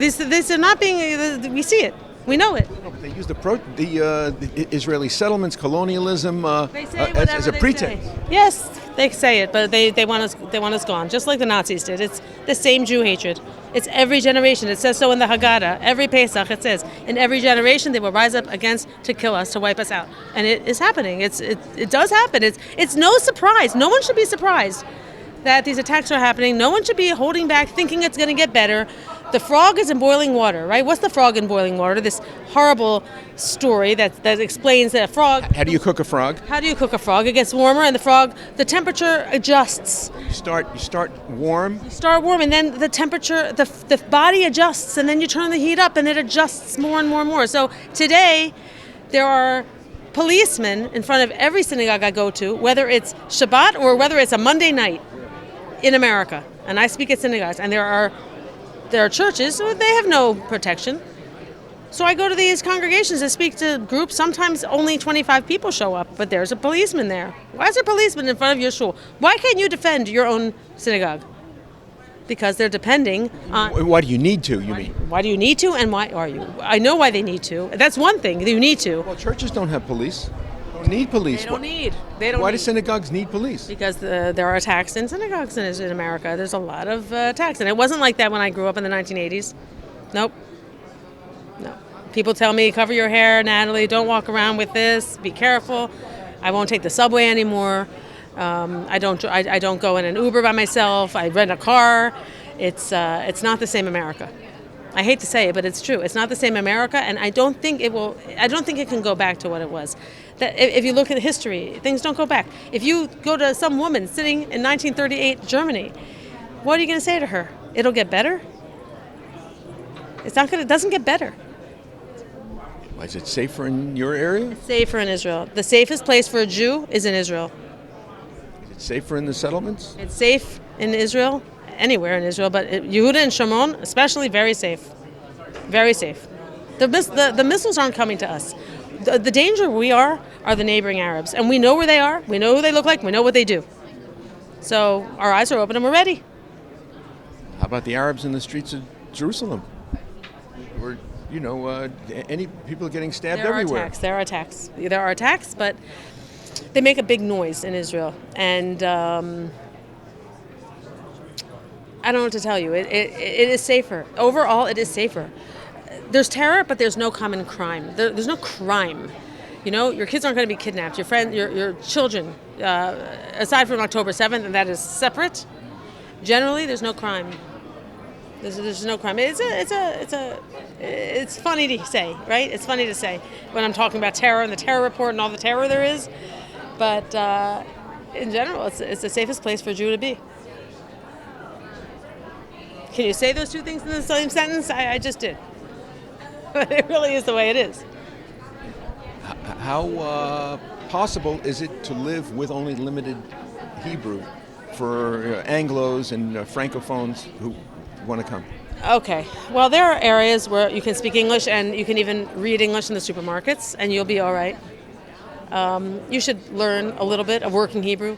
These are not being. We see it. We know it. No, but they use the Israeli settlements, colonialism They say as a they pretense. say. Yes, they say it, but they want us gone, just like the Nazis did. It's the same Jew hatred. It's every generation. It says so in the Haggadah. Every Pesach, it says in every generation they will rise up against to kill us, to wipe us out, and it is happening. It does happen. It's no surprise. No one should be surprised that these attacks are happening. No one should be holding back, thinking it's going to get better. The frog is in boiling water, right? What's the frog in boiling water? This horrible story that explains that a frog... How do you cook a frog? How do you cook a frog? It gets warmer, and the temperature adjusts. You start warm. You start warm, and then the temperature, the body adjusts, and then you turn the heat up, and it adjusts more and more and more. So today, there are policemen in front of every synagogue I go to, whether it's Shabbat or whether it's a Monday night in America. And I speak at synagogues, and there are churches, so they have no protection. So I go to these congregations and speak to groups. Sometimes only 25 people show up, but there's a policeman there. Why is there a policeman in front of your shul? Why can't you defend your own synagogue? Because they're depending on... Why do you need to, you mean? Why do you need to, and why are you? I know why they need to. That's one thing, you need to. Well, churches don't have police. They don't need police. Why do synagogues need police? Because there are attacks in synagogues in America. There's a lot of attacks. And it wasn't like that when I grew up in the 1980s. Nope. No. People tell me, cover your hair, Natalie, don't walk around with this, be careful. I won't take the subway anymore. I don't go in an Uber by myself. I rent a car. It's not the same America. I hate to say it, but it's true. It's not the same America, and I don't think it can go back to what it was. That if you look at history, things don't go back. If you go to some woman sitting in 1938 Germany, what are you going to say to her? It'll get better? It doesn't get better. Is it safer in your area? It's safer in Israel. The safest place for a Jew is in Israel. Is it safer in the settlements? It's safe in Israel, anywhere in Israel, but Yehuda and Shimon, especially, very safe. Very safe. The missiles aren't coming to us. The danger we are the neighboring Arabs, and we know where they are, we know who they look like, we know what they do. So our eyes are open and we're ready. How about the Arabs in the streets of Jerusalem? Where, any people getting stabbed everywhere. There are attacks, but they make a big noise in Israel, and I don't know what to tell you. It is safer. Overall, it is safer. There's terror, but there's no common crime. There's no crime. Your kids aren't going to be kidnapped. Your friend, your children, aside from October 7th, and that is separate. Generally, there's no crime. There's no crime. It's funny to say, right? It's funny to say when I'm talking about terror and the terror report and all the terror there is. But in general, it's the safest place for a Jew to be. Can you say those two things in the same sentence? I just did. But it really is the way it is. How possible is it to live with only limited Hebrew for Anglos and Francophones who want to come? Okay. Well, there are areas where you can speak English and you can even read English in the supermarkets, and you'll be all right. You should learn a little bit of working Hebrew.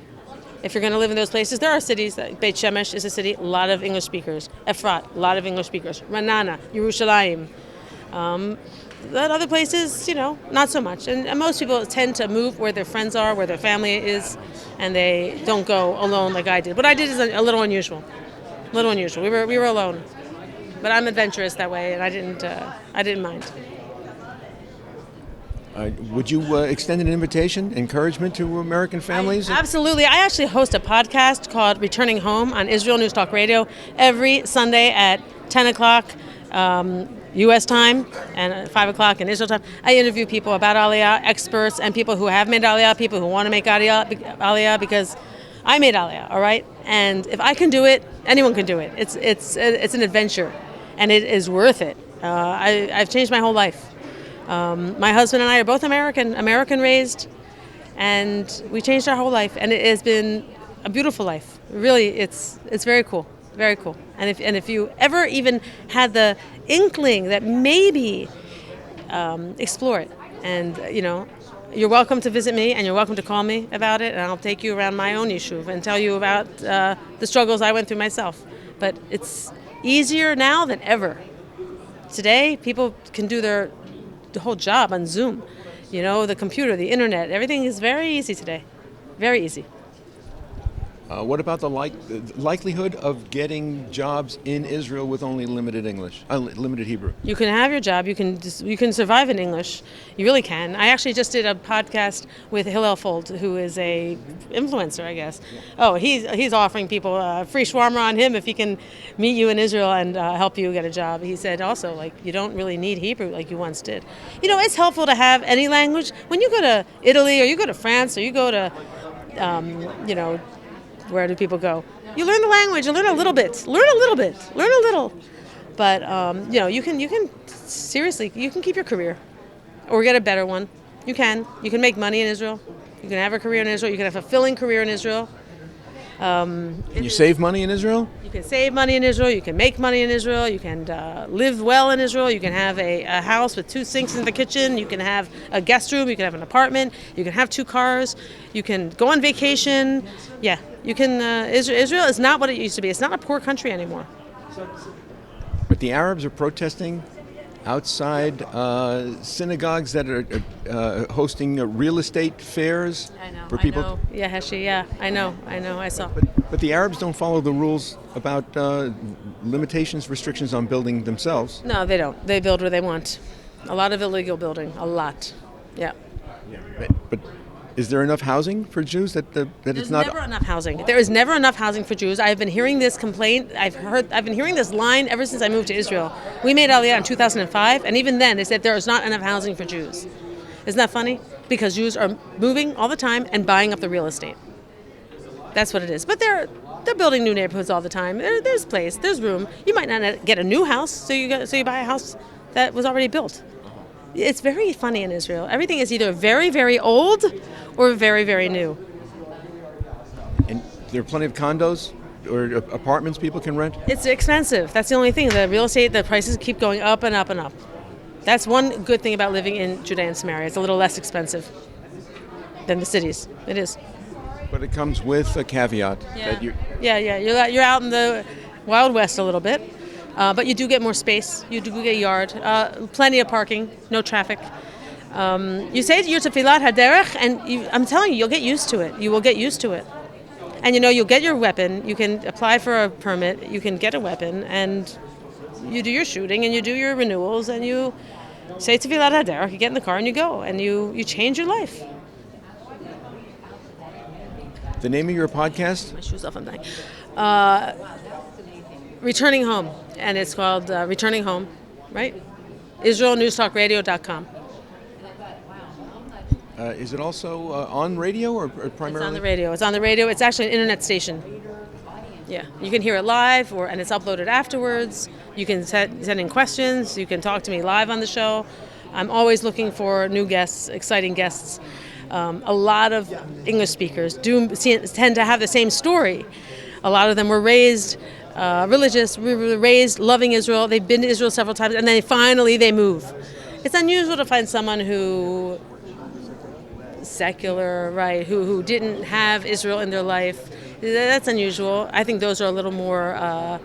If you're going to live in those places, there are cities. Beit Shemesh is a city, a lot of English speakers. Efrat, a lot of English speakers. Ranana, Yerushalayim. That other places, not so much. And most people tend to move where their friends are, where their family is, and they don't go alone like I did. What I did is a little unusual. A little unusual. We were alone. But I'm adventurous that way, and I didn't mind. Would you extend an invitation, encouragement to American families? Absolutely. I actually host a podcast called Returning Home on Israel News Talk Radio every Sunday at 10 o'clock U.S. time and 5 o'clock in Israel time. I interview people about Aliyah, experts, and people who have made Aliyah, people who want to make Aliyah, because I made Aliyah, all right? And if I can do it, anyone can do it. It's an adventure, and it is worth it. I've changed my whole life. My husband and I are both American raised, and we changed our whole life, and it has been a beautiful life. Really, it's very cool, very cool. And if you ever even had the inkling that maybe explore it, and you're welcome to visit me, and you're welcome to call me about it, and I'll take you around my own yeshuv and tell you about the struggles I went through myself. But it's easier now than ever. Today, people can do the whole job on Zoom. The computer, the internet, everything is very easy today. Very easy. What about the likelihood of getting jobs in Israel with only limited English, limited Hebrew? You can have your job. You can survive in English. You really can. I actually just did a podcast with Hillel Fold, who is a influencer, I guess. Oh, he's offering people free shawarma on him if he can meet you in Israel and help you get a job. He said also, like, you don't really need Hebrew like you once did. It's helpful to have any language. When you go to Italy or you go to France or you go to, where do people go? You learn the language. You learn a little bit. Learn a little. But you can seriously, you can keep your career, or get a better one. You can make money in Israel. You can have a career in Israel. You can have a fulfilling career in Israel. Can you save money in Israel? You can save money in Israel. You can make money in Israel. You can live well in Israel. You can have a house with 2 sinks in the kitchen. You can have a guest room. You can have an apartment. You can have 2 cars. You can go on vacation. Yeah, you can. Israel is not what it used to be. It's not a poor country anymore. But the Arabs are protesting outside synagogues that are hosting real estate fairs for people. I know. Yeah, Heshi. Yeah, I know. I saw. But the Arabs don't follow the rules about limitations, restrictions on building themselves. No, they don't. They build where they want. A lot of illegal building. A lot. Yeah. But is there enough housing for Jews that it's not? There's never enough housing. There is never enough housing for Jews. I've been hearing this complaint. I've been hearing this line ever since I moved to Israel. We made Aliyah in 2005, and even then they said there is not enough housing for Jews. Isn't that funny? Because Jews are moving all the time and buying up the real estate. That's what it is. But they're building new neighborhoods all the time. There's place. There's room. You might not get a new house, so you buy a house that was already built. It's very funny in Israel. Everything is either very, very old or very, very new. And there are plenty of condos or apartments people can rent? It's expensive. That's the only thing. The real estate, the prices keep going up and up and up. That's one good thing about living in Judea and Samaria. It's a little less expensive than the cities. It is. But it comes with a caveat. That You're out in the Wild West a little bit. But you do get more space. You do get a yard. Plenty of parking. No traffic. You say your tefillat haderech, and I'm telling you, you'll get used to it. You will get used to it. And you'll get your weapon. You can apply for a permit. You can get a weapon, and you do your shooting, and you do your renewals, and you say tefillat haderech. You get in the car and you go, and you change your life. The name of your podcast? My shoes off. I'm dying. Returning Home, and it's called Returning Home, right? IsraelNewsTalkRadio.com. Is it also on radio or primarily? It's on the radio. It's on the radio. It's actually an internet station. Yeah, you can hear it live, and it's uploaded afterwards. You can send in questions. You can talk to me live on the show. I'm always looking for new guests, exciting guests. A lot of English speakers tend to have the same story. A lot of them were raised religious, we were raised loving Israel. They've been to Israel several times, and then finally they move. It's unusual to find someone who secular, right, who didn't have Israel in their life. That's unusual. I think those are a little more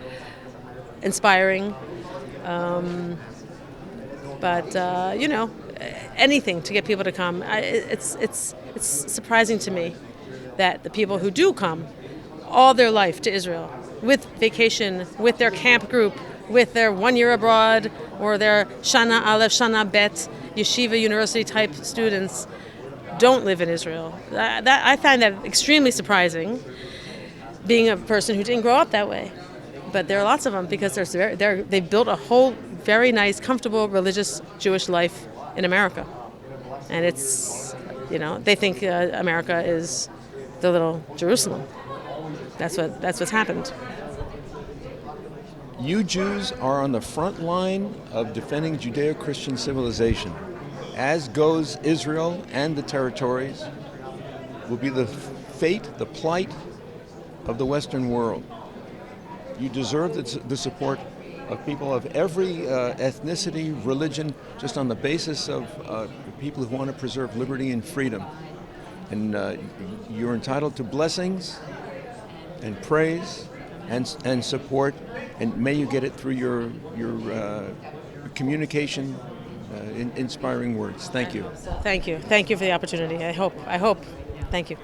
inspiring. But anything to get people to come. It's surprising to me that the people who do come all their life to Israel, with vacation, with their camp group, with their 1 year abroad, or their Shana Aleph, Shana Bet, yeshiva university type students, don't live in Israel. I find that extremely surprising, being a person who didn't grow up that way. But there are lots of them because they've built a whole very nice, comfortable, religious Jewish life in America. And it's, they think America is the little Jerusalem. That's what's happened. You Jews are on the front line of defending Judeo-Christian civilization, as goes Israel and the territories. Will be the fate, the plight of the Western world. You deserve the support of people of every ethnicity, religion, just on the basis of people who want to preserve liberty and freedom. And you're entitled to blessings and praise and support, and may you get it through your communication, inspiring words. Thank you. Thank you. Thank you for the opportunity. I hope. Thank you.